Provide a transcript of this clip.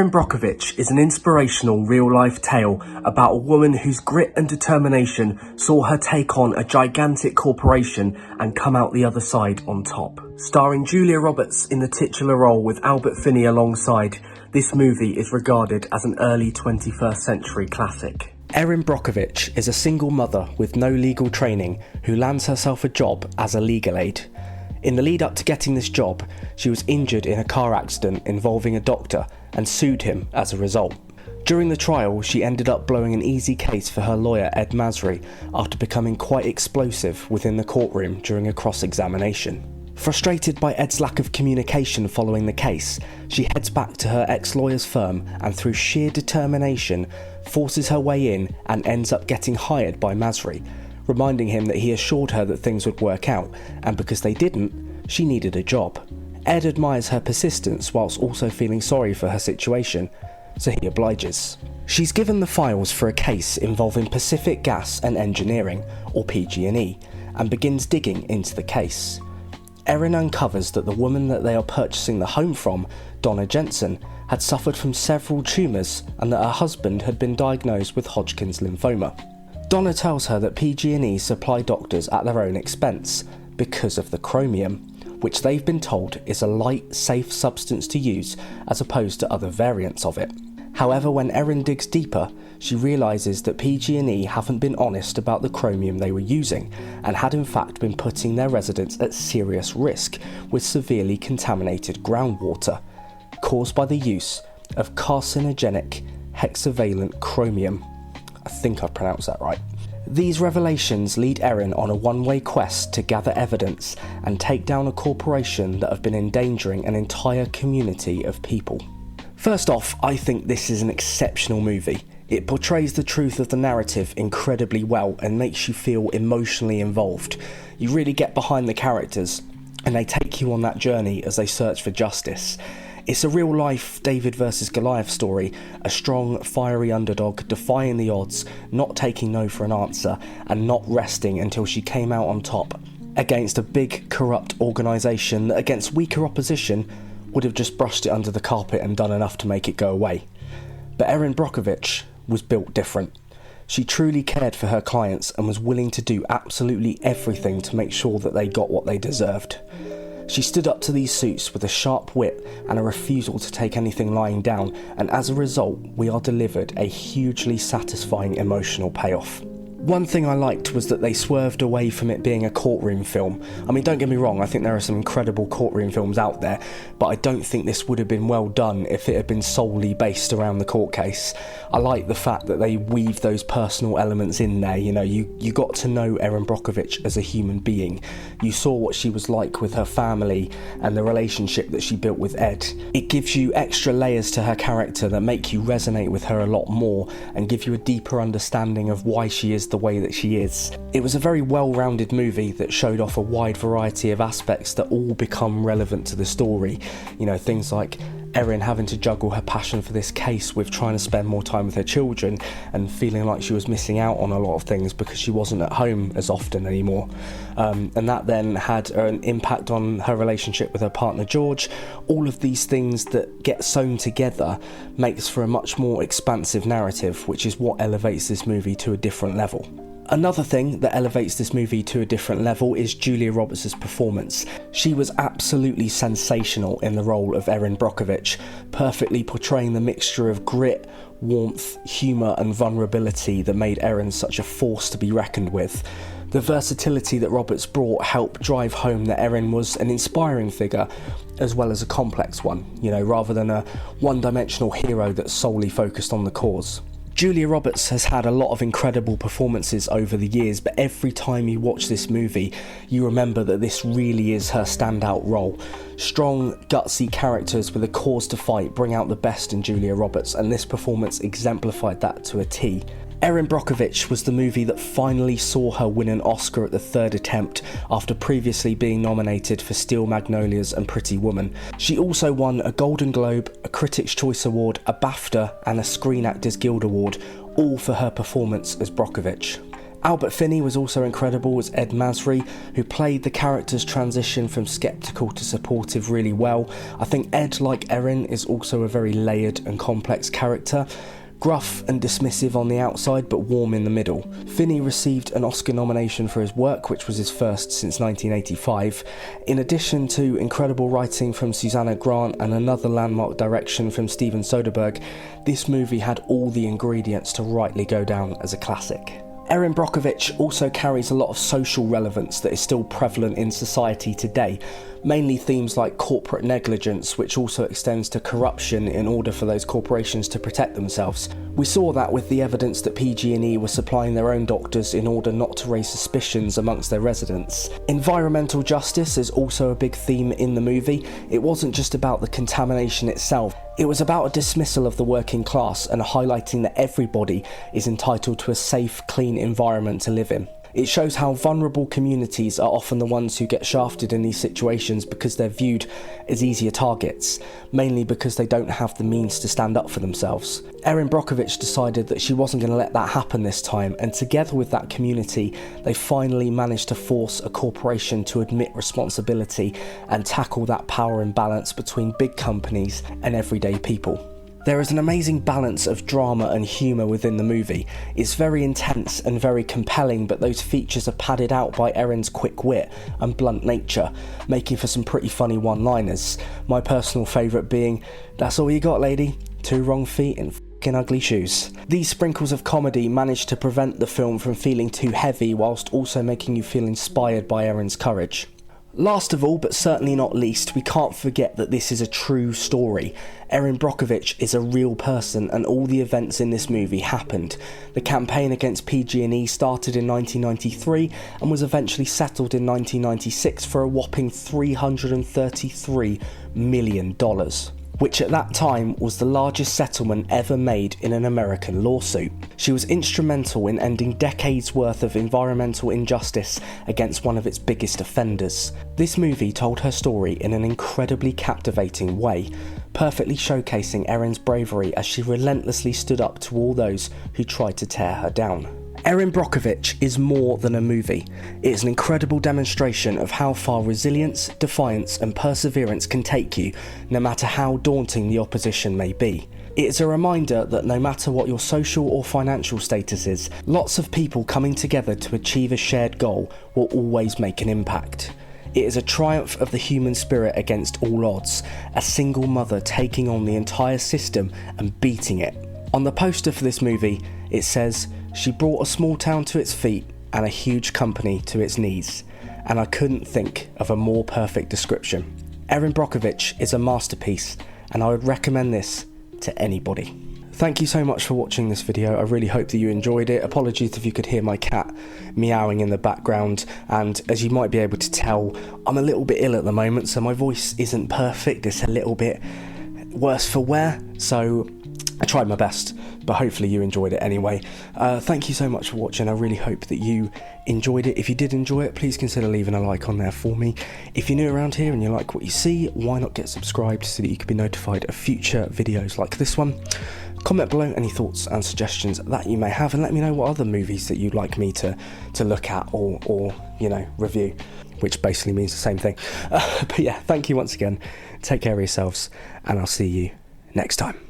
Erin Brockovich is an inspirational real-life tale about a woman whose grit and determination saw her take on a gigantic corporation and come out the other side on top. Starring Julia Roberts in the titular role with Albert Finney alongside, this movie is regarded as an early 21st century classic. Erin Brockovich is a single mother with no legal training who lands herself a job as a legal aid. In the lead up to getting this job, she was injured in a car accident involving a doctor and sued him as a result. During the trial, she ended up blowing an easy case for her lawyer Ed Masry after becoming quite explosive within the courtroom during a cross-examination. Frustrated by Ed's lack of communication following the case, she heads back to her ex-lawyer's firm and through sheer determination forces her way in and ends up getting hired by Masry, reminding him that he assured her that things would work out, and because they didn't, she needed a job. Ed admires her persistence whilst also feeling sorry for her situation, so he obliges. She's given the files for a case involving Pacific Gas and Engineering, or PG&E, and begins digging into the case. Erin uncovers that the woman that they are purchasing the home from, Donna Jensen, had suffered from several tumours and that her husband had been diagnosed with Hodgkin's lymphoma. Donna tells her that PG&E supply doctors at their own expense because of the chromium, which they've been told is a light, safe substance to use as opposed to other variants of it. However, when Erin digs deeper, she realises that PG&E haven't been honest about the chromium they were using and had in fact been putting their residents at serious risk with severely contaminated groundwater, caused by the use of carcinogenic hexavalent chromium. I think I pronounced that right. These revelations lead Erin on a one-way quest to gather evidence and take down a corporation that have been endangering an entire community of people. First off, I think this is an exceptional movie. It portrays the truth of the narrative incredibly well and makes you feel emotionally involved. You really get behind the characters and they take you on that journey as they search for justice. It's a real-life David versus Goliath story, a strong, fiery underdog defying the odds, not taking no for an answer, and not resting until she came out on top, against a big, corrupt organisation that against weaker opposition would have just brushed it under the carpet and done enough to make it go away. But Erin Brockovich was built different. She truly cared for her clients and was willing to do absolutely everything to make sure that they got what they deserved. She stood up to these suits with a sharp wit and a refusal to take anything lying down, and as a result, we are delivered a hugely satisfying emotional payoff. One thing I liked was that they swerved away from it being a courtroom film. I mean, don't get me wrong, I think there are some incredible courtroom films out there, but I don't think this would have been well done if it had been solely based around the court case. I like the fact that they weave those personal elements in there. You know, you got to know Erin Brockovich as a human being. You saw what she was like with her family and the relationship that she built with Ed. It gives you extra layers to her character that make you resonate with her a lot more and give you a deeper understanding of why she is the way that she is. It was a very well-rounded movie that showed off a wide variety of aspects that all become relevant to the story. You know, things like Erin having to juggle her passion for this case with trying to spend more time with her children and feeling like she was missing out on a lot of things because she wasn't at home as often anymore. And that then had an impact on her relationship with her partner George. All of these things that get sewn together makes for a much more expansive narrative, which is what elevates this movie to a different level. Another thing that elevates this movie to a different level is Julia Roberts' performance. She was absolutely sensational in the role of Erin Brockovich, perfectly portraying the mixture of grit, warmth, humour and vulnerability that made Erin such a force to be reckoned with. The versatility that Roberts brought helped drive home that Erin was an inspiring figure as well as a complex one, you know, rather than a one-dimensional hero that solely focused on the cause. Julia Roberts has had a lot of incredible performances over the years, but every time you watch this movie, you remember that this really is her standout role. Strong, gutsy characters with a cause to fight bring out the best in Julia Roberts, and this performance exemplified that to a T. Erin Brockovich was the movie that finally saw her win an Oscar at the third attempt after previously being nominated for Steel Magnolias and Pretty Woman. She also won a Golden Globe, a Critics' Choice Award, a BAFTA and a Screen Actors Guild Award, all for her performance as Brockovich. Albert Finney was also incredible as Ed Masry, who played the character's transition from sceptical to supportive really well. I think Ed, like Erin, is also a very layered and complex character. Gruff and dismissive on the outside, but warm in the middle. Finney received an Oscar nomination for his work, which was his first since 1985. In addition to incredible writing from Susanna Grant and another landmark direction from Steven Soderbergh, this movie had all the ingredients to rightly go down as a classic. Erin Brockovich also carries a lot of social relevance that is still prevalent in society today, mainly themes like corporate negligence, which also extends to corruption in order for those corporations to protect themselves. We saw that with the evidence that PG&E were supplying their own doctors in order not to raise suspicions amongst their residents. Environmental justice is also a big theme in the movie. It wasn't just about the contamination itself. It was about a dismissal of the working class and highlighting that everybody is entitled to a safe, clean environment to live in. It shows how vulnerable communities are often the ones who get shafted in these situations because they're viewed as easier targets, mainly because they don't have the means to stand up for themselves. Erin Brockovich decided that she wasn't going to let that happen this time, and together with that community, they finally managed to force a corporation to admit responsibility and tackle that power imbalance between big companies and everyday people. There is an amazing balance of drama and humour within the movie. It's very intense and very compelling, but those features are padded out by Erin's quick wit and blunt nature, making for some pretty funny one-liners. My personal favourite being, "That's all you got, lady? 2 wrong feet and f***ing ugly shoes." These sprinkles of comedy managed to prevent the film from feeling too heavy, whilst also making you feel inspired by Erin's courage. Last of all, but certainly not least, we can't forget that this is a true story. Erin Brockovich is a real person, and all the events in this movie happened. The campaign against PG&E started in 1993 and was eventually settled in 1996 for a whopping $333 million. Which at that time was the largest settlement ever made in an American lawsuit. She was instrumental in ending decades worth of environmental injustice against one of its biggest offenders. This movie told her story in an incredibly captivating way, perfectly showcasing Erin's bravery as she relentlessly stood up to all those who tried to tear her down. Erin Brockovich is more than a movie. It is an incredible demonstration of how far resilience, defiance and perseverance can take you, no matter how daunting the opposition may be. It is a reminder that no matter what your social or financial status is, lots of people coming together to achieve a shared goal will always make an impact. It is a triumph of the human spirit against all odds, a single mother taking on the entire system and beating it. On the poster for this movie, it says, "She brought a small town to its feet and a huge company to its knees." And I couldn't think of a more perfect description. Erin Brockovich is a masterpiece, and I would recommend this to anybody. Thank you so much for watching this video. I really hope that you enjoyed it. Apologies if you could hear my cat meowing in the background, and as you might be able to tell, I'm a little bit ill at the moment, so my voice isn't perfect. It's a little bit worse for wear, so I tried my best, but hopefully you enjoyed it anyway. Thank you so much for watching. I really hope that you enjoyed it. If you did enjoy it, please consider leaving a like on there for me. If you're new around here and you like what you see, why not get subscribed so that you can be notified of future videos like this one. Comment below any thoughts and suggestions that you may have, and let me know what other movies that you'd like me to look at or you know, review, which basically means the same thing. But yeah, thank you once again. Take care of yourselves, and I'll see you next time.